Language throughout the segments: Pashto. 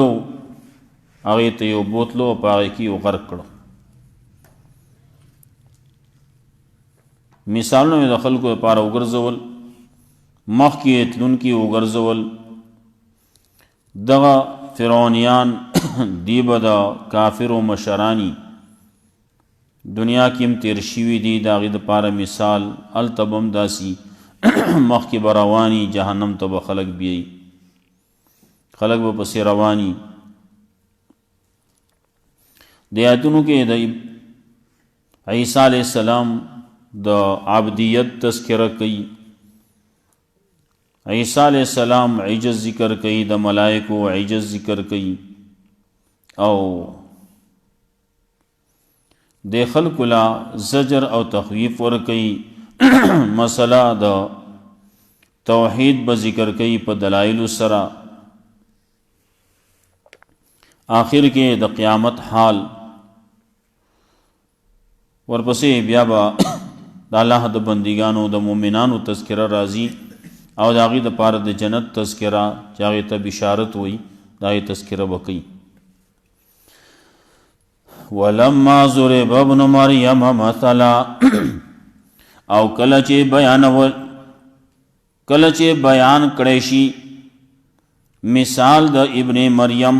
هغې ته یو بوتلو او په هغې کې یو غرق کړو. مثالونه مې د خلکو لپاره وګرځول، مخکې یې تلونکي وګرځول. دغه فرعونیان دی به د کافرو مشرانی دنیا کې هم تیر شوي دي، د هغې دپاره مثال هلته به هم داسې مخکې به رواني، جهنم ته به خلک بیایي، خلک به پسې رواني. د آیتونو کې د عیسی علیه السلام د عبدیت تذکره کوي، عیسی علیہ السلام عجز ذکر کئی، د ملائکو عجز ذکر کئی، او د خلق لا زجر او تخویف ور کئی. مسئلہ د توحید به ذکر کئی په دلائل سرا. آخر کې د قیامت حال ورپسې بیا به د الله د بندگانو د مؤمنانو تذکره راځي، او د هغې دپاره د جنت تذکره چې هغې ته بشارت وایي، د هغې تذکره به کوي. ولما ضرب ابن مریم مثلا، او کله چې بیان کړی شي مثال د ابن مریم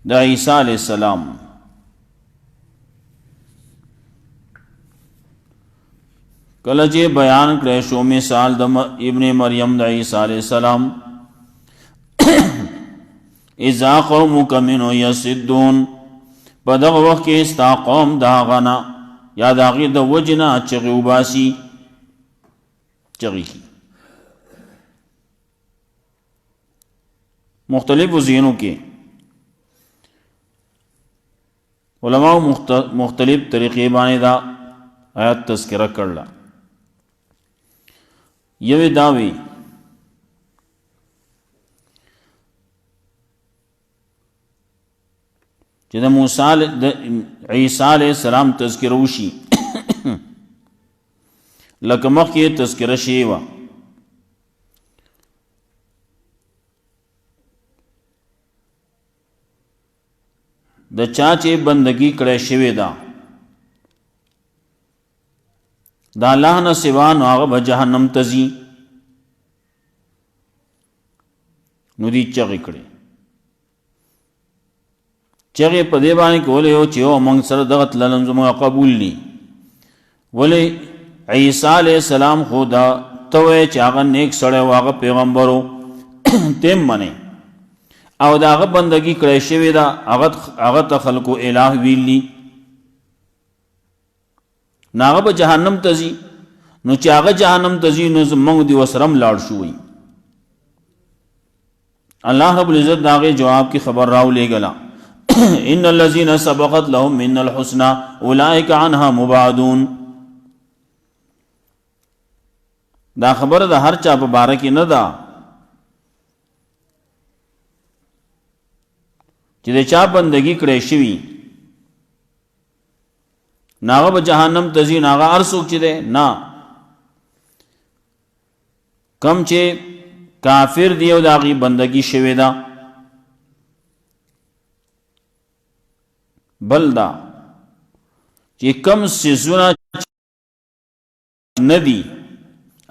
د عیسی علیہ السلام، کله چې بیان کړی شو مثال د ابن مریم د عیسی علیہ السلام، اذا قومک منه یصدون، په دغه وخت کې ستا قوم د هغه نه یا د هغې د وجې نه چغې وباسي، چغې کي. مختلفو ځایونو کې علماء مختلف طریقې باندې دا آیات تذکره کړله. یوې داوی چې د عیسی علیہ السلام تذکره وشي لکه مخکې تذکره شوې وه، د چا چې بندگی کړی شوې ده د الله نه سوا، نو هغه به جهنم ته ځي. نو دې چغې کړې، چغې په دې باندې کولې یو چې یو موږ سره دغه تلل زموږ قبول ني. ولې عیسی علیہ السلام خو دا ته وایې چې هغه نیک سړی و، هغه پیغمبر و، تیم منې، او د هغه بندګي کړی شوې ده، هغه ته خلکو الہ ویلي، نو هغه به جهنم ته ځي. نو چې هغه جهنم ته ځي، نو موږ دې ورسره هم لاړ شو. الله رب العزت د هغې جواب کې خبر راولېږله، ان الذين سبقت لهم من الحسنى اولئك عنها مبعدون. دا خبره د هر چا په باره کې نه ده چې د چا بندگی کړی شوي ناغه به جهنم ته ځي، ناغه هر څوک چې دی نه، کم چې کافر دی او د هغې بندگی شوې ده. بل دا چې کم څیزونه نه دي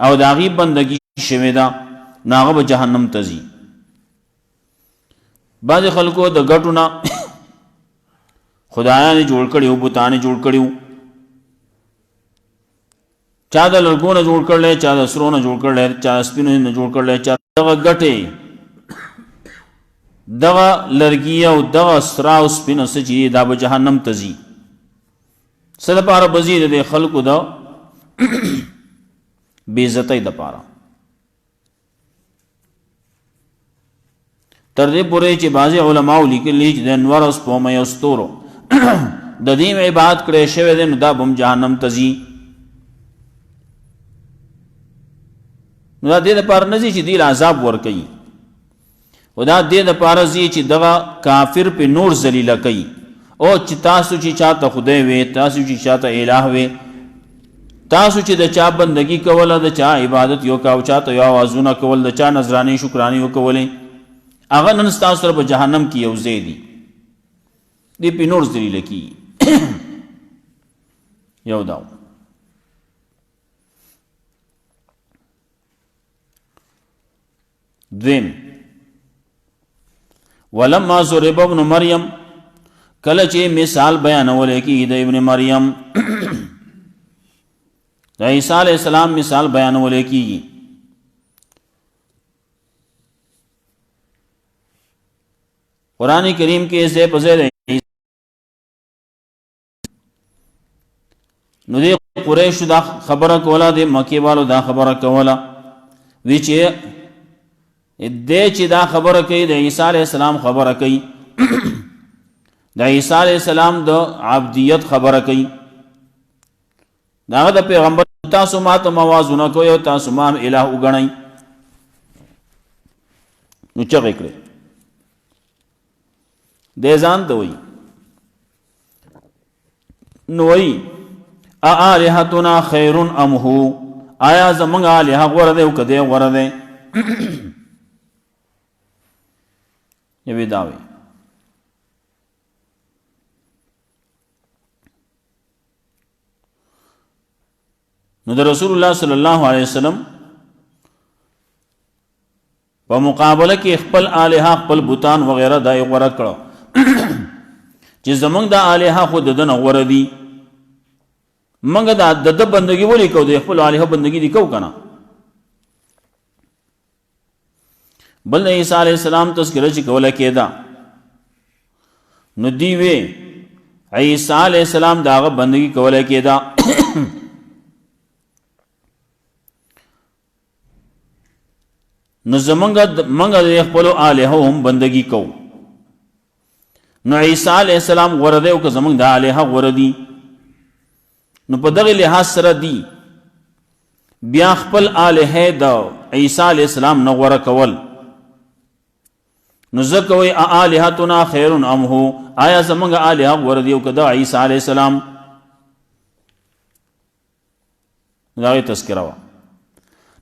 او د هغې بندگی شوې ده، نو هغه به جهنم ته ځي. بعضې خلکو د ګټو نه خدایانې جوړ کړي وو، بتانې جوړ کړي وو، چا د لرګو نه جوړ کړلی، چا د سرو نه جوړ کړلی، چا د سپینو نه جوړ کړلی. چا دغه ګټې، دغه لرګي او دغه سره او سپینه څه چې دا به جهنم ته ځي. څه دپاره به ځي؟ د دې خلکو د بېعزتۍ دپاره. تر دې پورې چې بعضې علماو لیکلي چې د انور او سپومۍ او ستورو د دې عبادت کړی شوی دی، نو دا به هم جهنم ته ځي. نو دا دې دپاره نه ځي چې دې له عذاب ورکوي، او دا دې دپاره ځي چې دغه کافر پې نور ذلیله کوي، او چې تاسو چې چاته خدای وې، تاسو چې چاته الہ وې، تاسو چې د چا بندگی کوله د چا عبادت یو کا او چاته یو आवाजونه کول د چا نذرانی شکرانی وکولې هغه نن تاسو سره په جهنم کې یو ځای دي دی په نور ذلیل کی یو داو دویم ولما ضرب ابن مریم کله چې مثال بیانول کی د ابن مریم د عیسی علیہ السلام مثال بیانول کی قرآن کریم کې سے پزید نو دی قریش دا خبره کوله د مکی والو دا خبره کوله وی چې دې چې دا خبره کوي د عیسی علیہ السلام خبره کوي د عیسی علیہ السلام د عبدیت خبره کوي داغه د پیغمبر تاسو ماته موازونه کوي او تاسو ما الہ وګڼئ نو چغې کړې دې ځان ته وایي نو وایي آلهتنا خیر ام هو آیا زمونږ الہ غوره دی او که دی غوره دی یوی داوی نو در رسول الله صلی الله علیه وسلم په مقابله کې خپل الہ خپل بوتان وغیرہ دای غوړه کړو چې زمونږ د الہ خود دنه غوړه دي منګه د بندگی ولي کو د خپل الہ بندگی دي کو کنه بل عیسی علیہ السلام تذکرہ چې کوله کېدا نو دی وی عیسی علیہ السلام داغه بندگی کوله کېدا نو زمنګ د خپل الہ هم بندگی کو نو عیسی علیہ السلام ورده او که زمنګ د الہ وردی نو په دغه لحاظ سره دی بیا خپل الہ د عیسی علیہ السلام نو ور کول نو زکوی آلهتنا خیر ام هو آیا زمنګ الہ وردی او کدا عیسی علیہ السلام داغه تذکرہ وا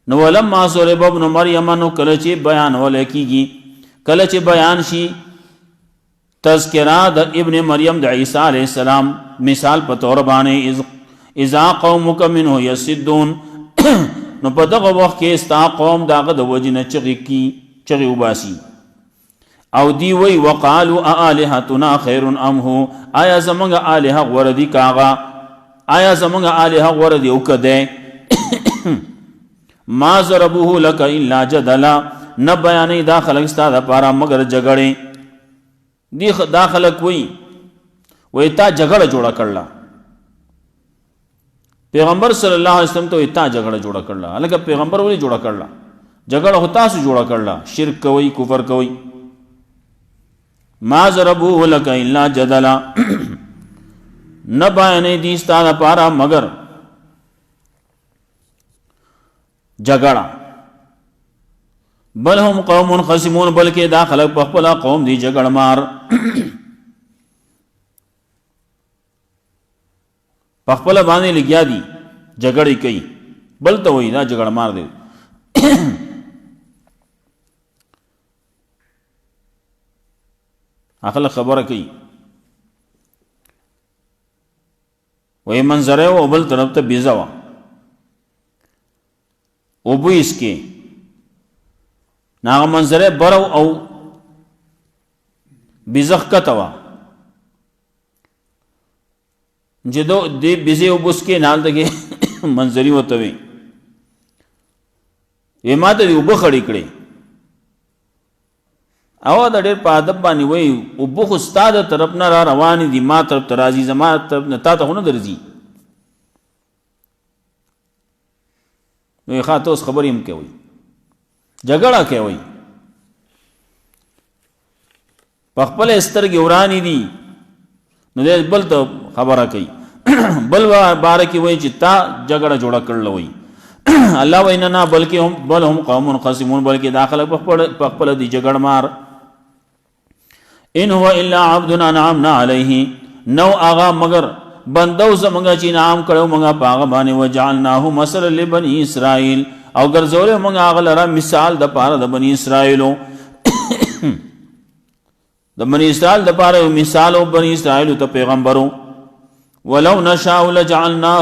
نو ولما ضرب ابن مریم نو کله چې بیان ولیکيږي کله چې بیان شي تذکرہ د ابن مریم د عیسی علیہ السلام مثال په تور باندې اذا قومک منه یسدون نو په دغه وخت کې استا قوم داغه د وجنه چغي وباسي او دی وی وقالو آلهتنا خیر ام هو آیا زمنګ الہ وردی کاغا آیا زمنګ الہ وردی او کده ما ضربوه لك الا جدلا نه بیانې داخله استاد لپاره مگر جګړې دی داخله کوي وای تا جګړه جوړه کړلا پیغمبر صلی الله علیه وسلم ته تا جګړه جوړه کړلا الګ پیغمبر ولې جوړه کړلا جګړه هتا سو جوړه کړلا شرک کوي کفر کوي ما ضربوه لك الا جدلا نه بیانې دي استاد لپاره مگر جګړه بل هم قوم خصمون بلکې دا خلق په خپل قوم دی جګړه مار په خپل باندې لګیا دي جګړې کوي بل ته وای دا جګړه مار دی اخله خبره کوي وای منظره او بل طرف ته بیزاوه او بو اسکی ناغ منظره برو او بیزخ کتوا جدو دی بیزی او بسکی نال دگی منظری و توی وی ما تا دی او بخڑی کڑی او دا دیر پا عدب بانی وی او بخ استاد طرفنا را روانی دی ما طرف ترازی زمان طرف نتا تا خونه درزی نو خاطر اوس خبرې هم کوي جګړه کوي په خپل سترګې ورانی دي نو دې بل ته خبره کوي بل بارکی وای چې تا جګړه جوړه کړل وای الله وینا بلکې هم قوم خصمون بلکې داخله په خپل دي جګړه مار ان هو الا عبد انعمنا عليه نو اغا مگر بندو زمونږه چې انعام کړو مونږه پاغه باندې وجعلناه مثلا لبني اسرائیل او ګرځولې مونږه هغه لره مثال د پاره د بني اسرائیلو د بني اسرائیل د پاره مثال او بني اسرائیل ته پیغمبرو ولو نشاء لجعلنا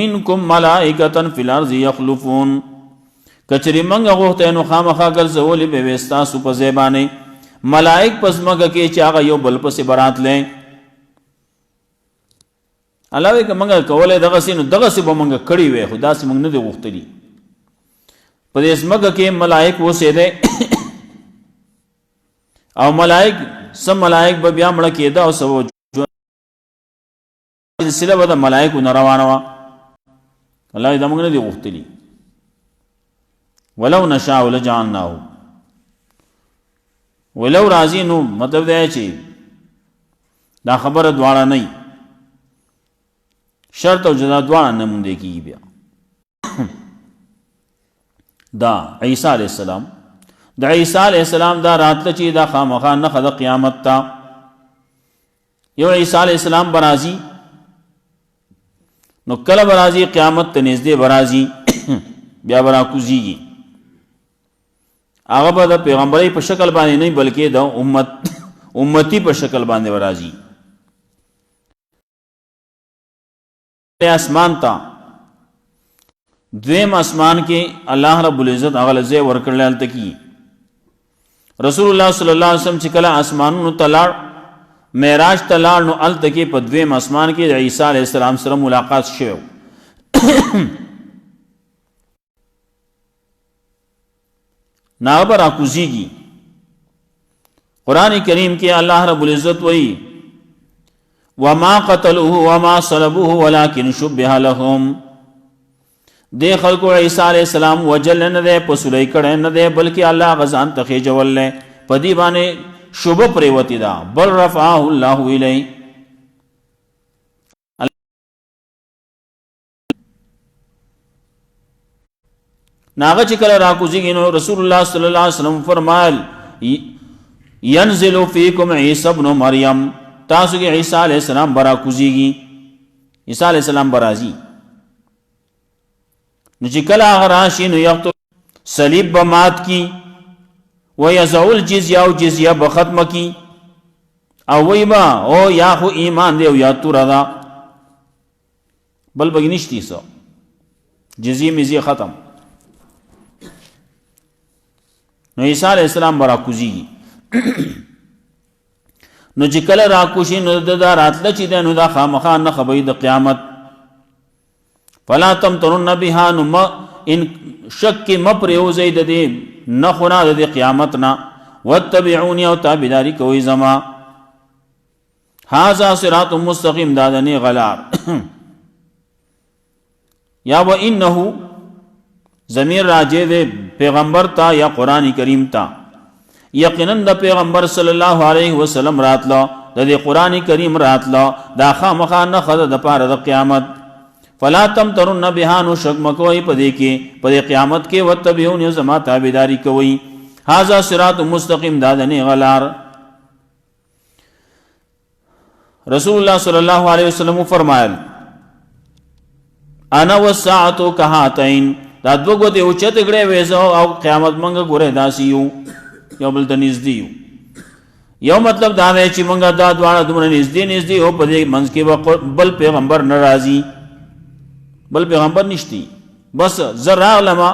منكم ملائکه فی الارض یخلفون کچری مونږه غوښته نو خامخا ګرځولې به وستا سو په زبانه ملائک پس مګه کې چې هغه یو بل پسې برات لې علاوه که مونږه کولای دغه سینو دغه سی به مونږه کړی وې خدا سي مونږ نه دی غوښتلی په دې مګه کې ملائک وسه ده او ملائک سم ملائک به بیا مړه کېده او سو سلسله به د ملائکو نه روانه وه الله دا موږ نه دي غوښتلي ولو نشاء لجعلناه ولو راځي نو مطلب دی چې دا خبره دواړه نه شرط او جزا دواړه نه مونږ کېږي بیا دا عیسی علیه السلام د عیسی علیه السلام دا راتله چې دا خامخا نښه د قیامت ته یو عیسی علیه السلام برازي نو کله برازي قیامت ته نږدې برازي بیا برا کوزيږي هغه به د پیغمبري په شکل باندې نه بلکې د امتی په شکل باندې برازي اسمان ته دویم اسمان کې الله رب العزت هغه لزه ورکړل تکي رسول الله صلی الله علیه وسلم چې کله اسمانونو تلاړ معراج تلاړ نو ال تکي په دویم اسمان کې عیسی علیه السلام سره ملاقات شوه نابر اکوزیږي قران کریم کې الله رب العزت وایي وما قتلوه وما صلبوه ولكن شبه لهم دے خلقو عیسی علیہ السلام وجل نه ده پسولای کړه نه ده بلکې الله غزان تخې جوړل له پدی باندې شوب پریوتی دا بل رفعه الله الی ناغه چې کله راکوزیږي نو رسول الله صلی الله علیه وسلم فرمایل ينزل فیکم عیسی ابن مریم تاسو کې عیسی علیہ السلام برا کوزیږي عیسی علیہ السلام برازي نو چې کله هغه راشي نو یو صلیب به مات کی ويزعو الجزیه او جزیه به ختم کی او وی با او یا خو ایمان دی او یا تور دا بل بگنشتی سو جزیه میزی ختم نو عیسی علیہ السلام برا کوزیږي نو چې کله راکوشي نو د راتله چې ده نو دا خامخا نه خبرې د قیامت فلا تمترن بها نو ان شک م پرېوځئ د دې نخونه د قیامت نه واتبعوني او تابعداري کوئ زما هذا صراط مستقیم دا د نه غلار یا و انه ضمیر راجع د پیغمبر تا یا قرآن کریم تا یقینا د پیغمبر صلی الله علیه وسلم راتلو د قرآن کریم راتلو دا خامخا نه خد د پاره د قیامت فلا تمترن بها نو شک مکوئ پدې کې پدې قیامت کې وتبعوني زما تابعداري کوئ هاذا صراط مستقیم دا د نه غلار رسول الله صلی الله علیه وسلم فرمایل انا والساعه كهاتين دا دوغه دی اوچت غړې وېزو او قیامت منګه ګوره داسیو یو بل ته نږدې یو مطلب دا دی چې منګه دا دواړه دومره نږدې او په دې منځ کې بل پیغمبر ناراضي بل پیغمبر نشتی بس زرا علما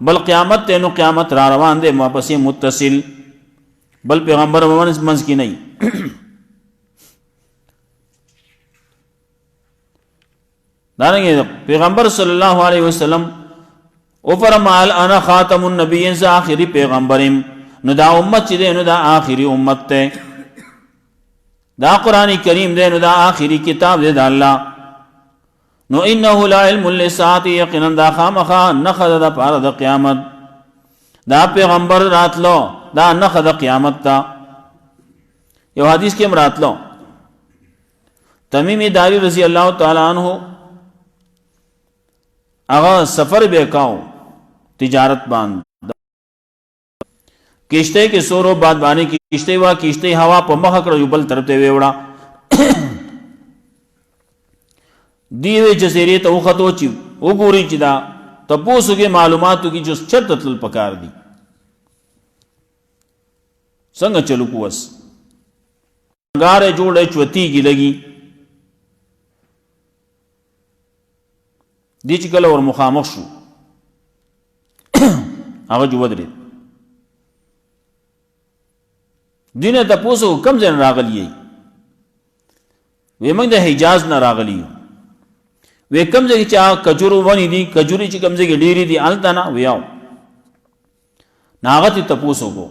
بل قیامت ته نو قیامت را روان دی ما پسې متصل بل پیغمبر منځ کې نه دانګه پیغمبر صلی الله علیه وسلم او فرمال انا خاتم النبیین ز اخری پیغمبرم نو دا امت چې نو دا اخری امت ته دا قران کریم دی نو دا اخری کتاب دی د الله نو انه لا علم للساعه یقینا دا خامخا نخذ د پاره د قیامت دا پیغمبر راتلو دا نخذ د قیامت تا یو حدیث کې راتلو تمیم داری رضی الله تعالی عنہ هغه سفر به کاو تجارت باندې کشته کې سورو بعد باندې کشته وا کشته هوا په مخ کړو بل طرف ته ویوړه دیوی جزیره ته وختو چې وګوري چې دا تپوسو کې معلوماتو کې چې چرته تل پکار دي څنګه چلو کوس غاره جوړه چوتیږي لګي دی چې کله ور مخامخ شو هغه جو ودرېد دینه تپوسو کم ځای راغلی وی موږ د حجاز نه راغلی وی کم ځای چې کجورو ونی دي کجوري چې کم ځای کې ډېری دي الته نه ویاو ناغت تپوسو کو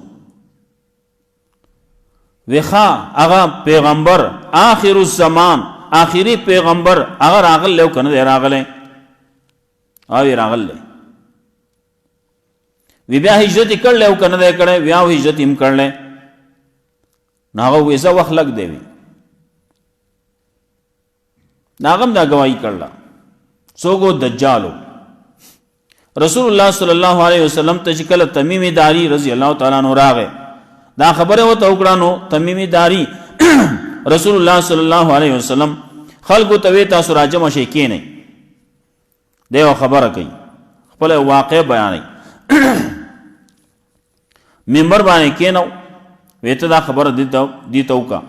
ویخا هغه پیغمبر آخر الزمان آخری پیغمبر هغه راغلی او کنه راغلی او راغلی وی بیا هجرت کړل او کنه دې کړه بیا هجرت هم کړل ناغه وېزه وخت لګ دی ناغم دا گواہی کړل سوګو دجالو رسول الله صلی الله علیه وسلم ته کله تمیم داری رضی الله تعالی عنہ راغه دا خبره وته وکړانو تمیم داری رسول الله صلی الله علیه وسلم خلق ته تاسو راجم شي کینې دیو خبره کوي خپل واقع بیانې منبر باندې کینو وته دا خبره دي توکا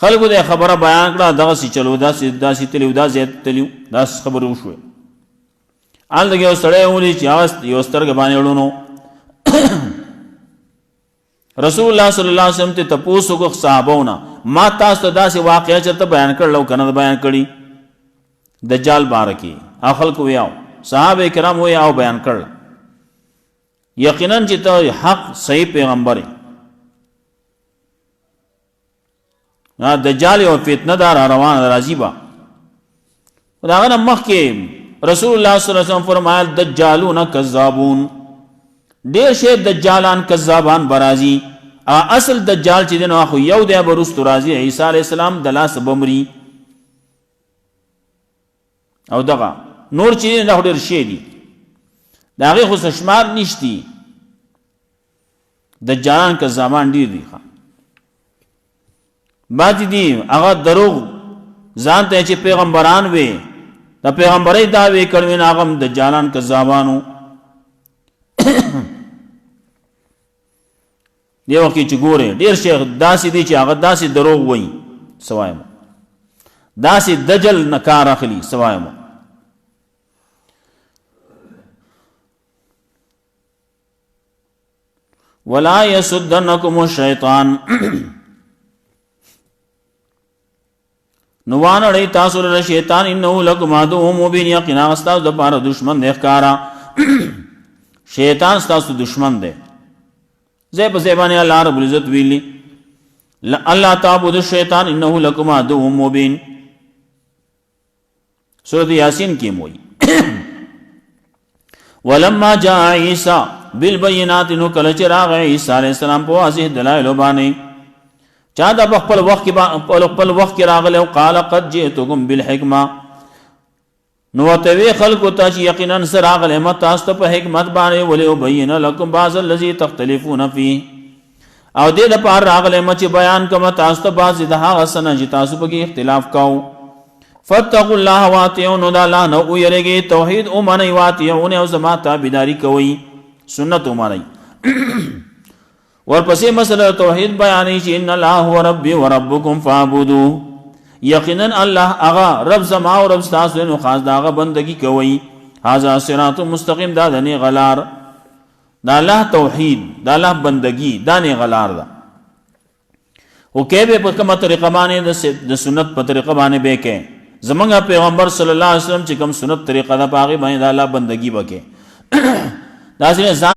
خلکو دې خبره بیان کړه دغه سي چلو دا سي تلیو دا زیات تلیو دا خبره وشو آل دغه سړی ولي چې اوس یو سترګ باندې ولونو رسول الله صلی الله علیه وسلم ته تپوسو کو صحابهونه ما تاسو ته داسې واقعیا چرته بیان کړلو کنه بیان کړي دجال بارکی اخل کو ویاو صحابه کرام وی او بیان کړل یقینا چې ته حق صحیح پیغمبر نا دجال او فتنه دار روان راضی با داغه مخ کې رسول الله صلی الله علیه وسلم فرمایل دجالون کذابون ډیر شه دجالان کذابان برازي اصل دجال چې دنه خو یو دی برست راضی عیسی علی السلام دلاس بمری او دغه نور چې نه ډیر شي دي داغه خو شمار نشتی دجالان کذابان ډیر دي باندې دي هغه دروغ ځان ته چې پیغمبران وي د پیغمبري دعوی کړي ناغم دجالان کذابانو دی وخت چې ګوره ډیر شیخ داسې دي چې هغه داسې دروغ وایي سوایم داسې دجل نکار اخلي سوایم ولا يسدنكم الشيطان نوان اڑی تاسو له شیطان انه لکم عدو مبین یقینا استاذ د پاره دشمن دی ښکارا شیطان تاسو دشمن دی زې په زبانه الله رب العزت ویلی الله تعبد الشیطان انه لکم عدو مبین سورۃ یاسین کې موي ولما جاء عیسی بالبينات نو کله چې راغی عیسی علیہ السلام په واضح دلایل باندې چا دا خپل وخت کې راغله او قال قد جئتكم بالحکمه نو ته وی خلق ته چې یقینا سر راغله مت تاسو په حکمت باندې ولې وبین لكم بعض الذي تختلفون فيه او دې د پار راغله مچ بیان کوم تاسو ته بعض د هغه سن چې تاسو په کې اختلاف کاو فتقوا الله واتقوا الله نو یریږي توحید او منی واتقوا او زما تابعداري کوي سنت او منی ورپسې مسله توحید بیانې چې ان الله هو ربي وربكم فاعبدوه یقینا الله هغه رب زما او رب تاسو نو خاص داغه بندگی کوي هاذا صراط مستقیم دا نه غلار دا الله توحید دا الله بندگی دا نه غلار دا او کې به په کومه طریقه باندې د سنت په طریقه باندې به کې زمونږ پیغمبر صلی الله علیه وسلم چې کوم سنت طریقه دا پاغي باندې دا الله بندگی وکې دا ځان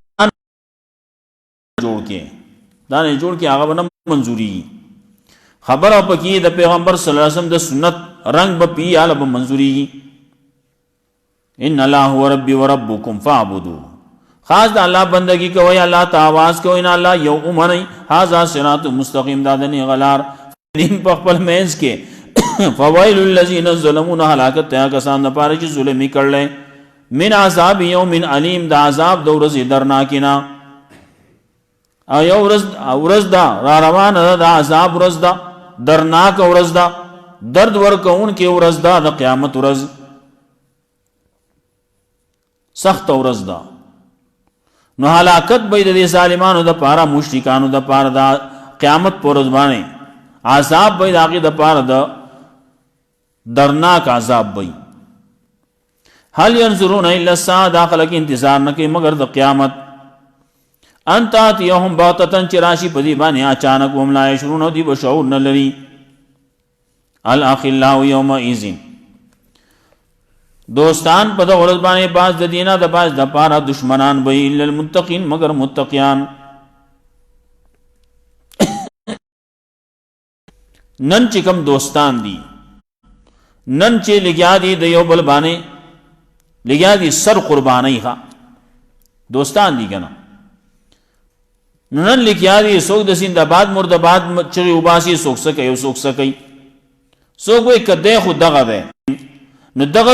جوړ کې دا نه جوړ کې هغه ونه منظوري خبر او پکې د پیغمبر صلی الله علیه وسلم د سنت رنگ به پی اله به منظوري ان الله هو ربي وربكم فاعبدوه خاص د الله بندگی کوي الله ته आवाज کوي نه الله یو امني هاذا صراط مستقیم دا نه غلار دین په خپل مینس کې فوائل الذين ظلموا هلاکت ته کسان نه پاره چې ظلم کړل من عذاب یوم علیم دا عذاب د ورځې درناکینا او ورځ دا را روان دا عذاب ورځ دا درناک ورځ دا درد ورکون کې ورځ دا د قیامت ورځ سخت ورځ دا نو هلاکت به د ظالمانو د پاره مشرکانو د پاره د قیامت پر ورځ باندې عذاب به د هغې د پاره د درناک عذاب به هل ينظرون الا الساعه دا خلک انتظار نه کوي مگر د قیامت ان تاتيهم بغتة چې راشي په دې باندې اچانک وهم لا يشعرون او دوی به شعور نه لري الاخلاء يومئذ دوستان په دغه ورځ باندې بعض د دینه د بعض د پاره دشمنان به الا المتقین مگر متقیان نن چې کوم دوستان دي نن چې لګیا دي د یو بل باندې لګیا دي سر قرباني ها دوستان دي کنه نن لګیا دي څوک د زنده‌باد مرده‌باد چغې وباسي څوک څه کوي څوک څه کوي څوک وایي که دی خو دغه دی نو دغه